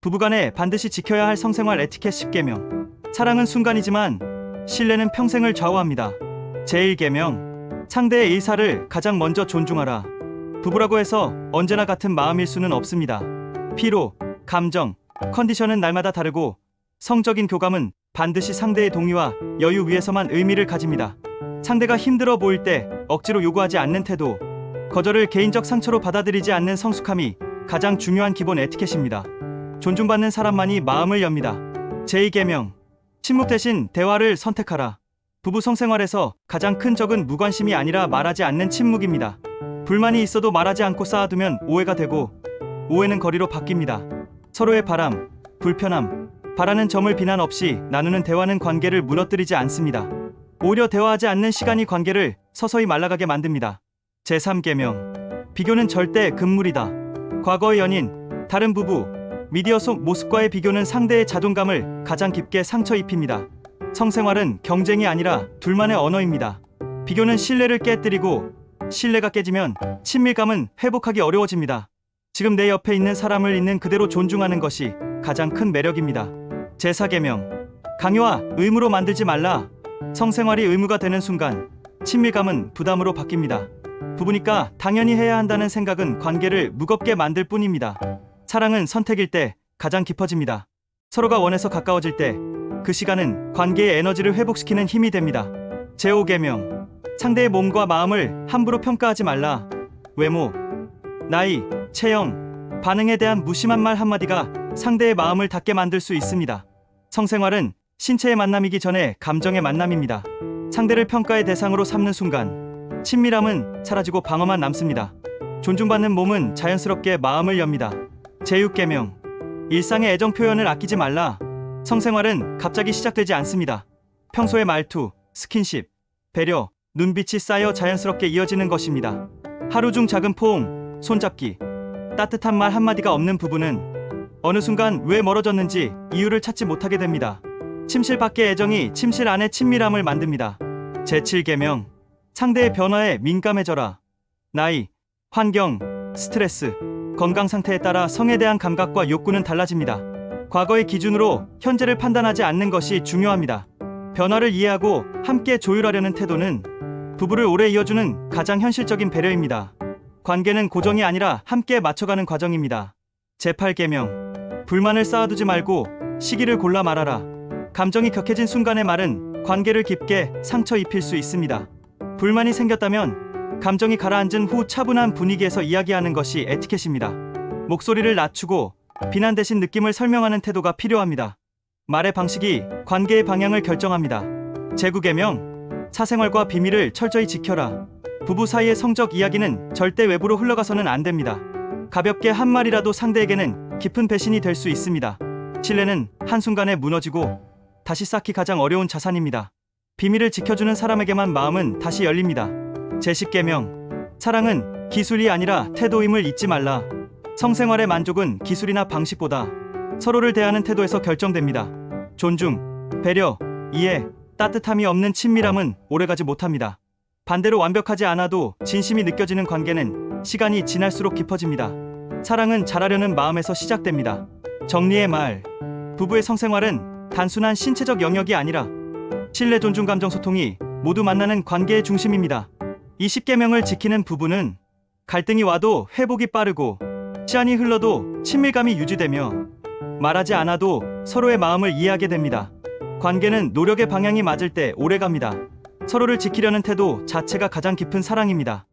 부부간에 반드시 지켜야 할 성생활 에티켓 10계명. 사랑은 순간이지만 신뢰는 평생을 좌우합니다. 제1계명. 상대의 의사를 가장 먼저 존중하라. 부부라고 해서 언제나 같은 마음일 수는 없습니다. 피로, 감정, 컨디션은 날마다 다르고 성적인 교감은 반드시 상대의 동의와 여유 위에서만 의미를 가집니다. 상대가 힘들어 보일 때 억지로 요구하지 않는 태도, 거절을 개인적 상처로 받아들이지 않는 성숙함이 가장 중요한 기본 에티켓입니다. 존중받는 사람만이 마음을 엽니다. 제2계명. 침묵 대신 대화를 선택하라. 부부 성생활에서 가장 큰 적은 무관심이 아니라 말하지 않는 침묵입니다. 불만이 있어도 말하지 않고 쌓아두면 오해가 되고 오해는 거리로 바뀝니다. 서로의 바람, 불편함, 바라는 점을 비난 없이 나누는 대화는 관계를 무너뜨리지 않습니다. 오히려 대화하지 않는 시간이 관계를 서서히 말라가게 만듭니다. 제3계명. 비교는 절대 금물이다. 과거의 연인, 다른 부부, 미디어 속 모습과의 비교는 상대의 자존감을 가장 깊게 상처 입힙니다. 성생활은 경쟁이 아니라 둘만의 언어입니다. 비교는 신뢰를 깨뜨리고 신뢰가 깨지면 친밀감은 회복하기 어려워집니다. 지금 내 옆에 있는 사람을 있는 그대로 존중하는 것이 가장 큰 매력입니다. 제4계명. 강요와 의무로 만들지 말라. 성생활이 의무가 되는 순간 친밀감은 부담으로 바뀝니다. 부부니까 당연히 해야 한다는 생각은 관계를 무겁게 만들 뿐입니다. 사랑은 선택일 때 가장 깊어집니다. 서로가 원해서 가까워질 때 그 시간은 관계의 에너지를 회복시키는 힘이 됩니다. 제5계명. 상대의 몸과 마음을 함부로 평가하지 말라. 외모, 나이, 체형, 반응에 대한 무심한 말 한마디가 상대의 마음을 닫게 만들 수 있습니다. 성생활은 신체의 만남이기 전에 감정의 만남입니다. 상대를 평가의 대상으로 삼는 순간 친밀함은 사라지고 방어만 남습니다. 존중받는 몸은 자연스럽게 마음을 엽니다. 제6계명. 일상의 애정 표현을 아끼지 말라. 성생활은 갑자기 시작되지 않습니다. 평소의 말투, 스킨십, 배려, 눈빛이 쌓여 자연스럽게 이어지는 것입니다. 하루 중 작은 포옹, 손잡기, 따뜻한 말 한마디가 없는 부부는 어느 순간 왜 멀어졌는지 이유를 찾지 못하게 됩니다. 침실 밖의 애정이 침실 안의 친밀함을 만듭니다. 제7계명. 상대의 변화에 민감해져라. 나이, 환경, 스트레스, 건강 상태에 따라 성에 대한 감각과 욕구는 달라집니다. 과거의 기준으로 현재를 판단하지 않는 것이 중요합니다. 변화를 이해하고 함께 조율하려는 태도는 부부를 오래 이어주는 가장 현실적인 배려입니다. 관계는 고정이 아니라 함께 맞춰가는 과정입니다. 제8계명. 불만을 쌓아두지 말고 시기를 골라 말하라. 감정이 격해진 순간의 말은 관계를 깊게 상처 입힐 수 있습니다. 불만이 생겼다면 감정이 가라앉은 후 차분한 분위기에서 이야기하는 것이 에티켓입니다. 목소리를 낮추고 비난 대신 느낌을 설명하는 태도가 필요합니다. 말의 방식이 관계의 방향을 결정합니다. 제9계명. 사생활과 비밀을 철저히 지켜라. 부부 사이의 성적 이야기는 절대 외부로 흘러가서는 안 됩니다. 가볍게 한 말이라도 상대에게는 깊은 배신이 될 수 있습니다. 신뢰는 한순간에 무너지고 다시 쌓기 가장 어려운 자산입니다. 비밀을 지켜주는 사람에게만 마음은 다시 열립니다. 제10계명. 사랑은 기술이 아니라 태도임을 잊지 말라. 성생활의 만족은 기술이나 방식보다 서로를 대하는 태도에서 결정됩니다. 존중, 배려, 이해, 따뜻함이 없는 친밀함은 오래가지 못합니다. 반대로 완벽하지 않아도 진심이 느껴지는 관계는 시간이 지날수록 깊어집니다. 사랑은 잘하려는 마음에서 시작됩니다. 정리의 말. 부부의 성생활은 단순한 신체적 영역이 아니라 신뢰, 존중, 감정, 소통이 모두 만나는 관계의 중심입니다. 이 10계명을 지키는 부부는 갈등이 와도 회복이 빠르고 시간이 흘러도 친밀감이 유지되며 말하지 않아도 서로의 마음을 이해하게 됩니다. 관계는 노력의 방향이 맞을 때 오래갑니다. 서로를 지키려는 태도 자체가 가장 깊은 사랑입니다.